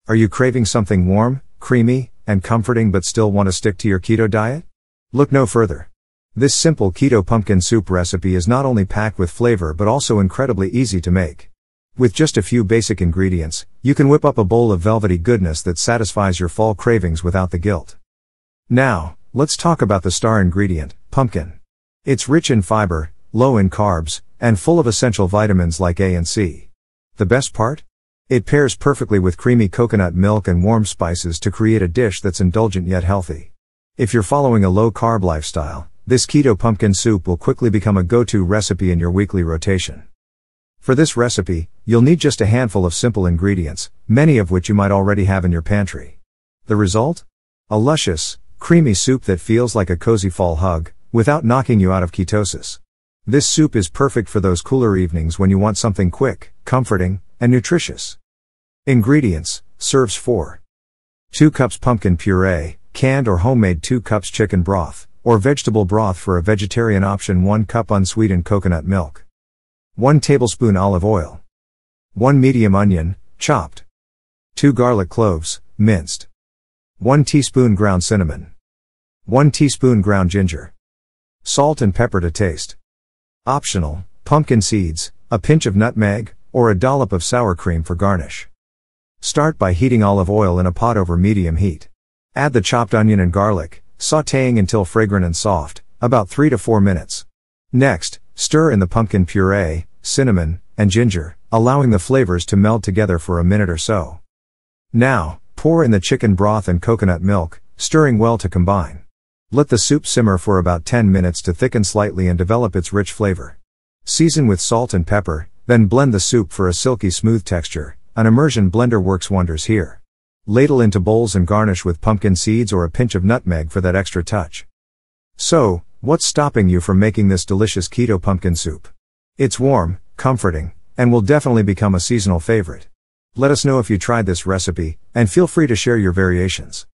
Are you craving something warm, creamy, and comforting but still want to stick to your keto diet? Look no further. This simple keto pumpkin soup recipe is not only packed with flavor but also incredibly easy to make. With just a few basic ingredients, you can whip up a bowl of velvety goodness that satisfies your fall cravings without the guilt. Now, let's talk about the star ingredient, pumpkin. It's rich in fiber, low in carbs, and full of essential vitamins like A and C. The best part? It pairs perfectly with creamy coconut milk and warm spices to create a dish that's indulgent yet healthy. If you're following a low-carb lifestyle, this keto pumpkin soup will quickly become a go-to recipe in your weekly rotation. For this recipe, you'll need just a handful of simple ingredients, many of which you might already have in your pantry. The result? A luscious, creamy soup that feels like a cozy fall hug, without knocking you out of ketosis. This soup is perfect for those cooler evenings when you want something quick, comforting, and nutritious. Ingredients: serves for 2 cups pumpkin puree, canned or homemade, 2 cups chicken broth, or vegetable broth for a vegetarian option, 1 cup unsweetened coconut milk, 1 tablespoon olive oil, 1 medium onion, chopped, 2 garlic cloves, minced, 1 teaspoon ground cinnamon, 1 teaspoon ground ginger, salt and pepper to taste. Optional: pumpkin seeds, a pinch of nutmeg, or a dollop of sour cream for garnish. Start by heating olive oil in a pot over medium heat. Add the chopped onion and garlic, sautéing until fragrant and soft, about 3 to 4 minutes. Next, stir in the pumpkin puree, cinnamon, and ginger, allowing the flavors to meld together for a minute or so. Now, pour in the chicken broth and coconut milk, stirring well to combine. Let the soup simmer for about 10 minutes to thicken slightly and develop its rich flavor. Season with salt and pepper, then blend the soup for a silky smooth texture. An immersion blender works wonders here. Ladle into bowls and garnish with pumpkin seeds or a pinch of nutmeg for that extra touch. So, what's stopping you from making this delicious keto pumpkin soup? It's warm, comforting, and will definitely become a seasonal favorite. Let us know if you tried this recipe, and feel free to share your variations.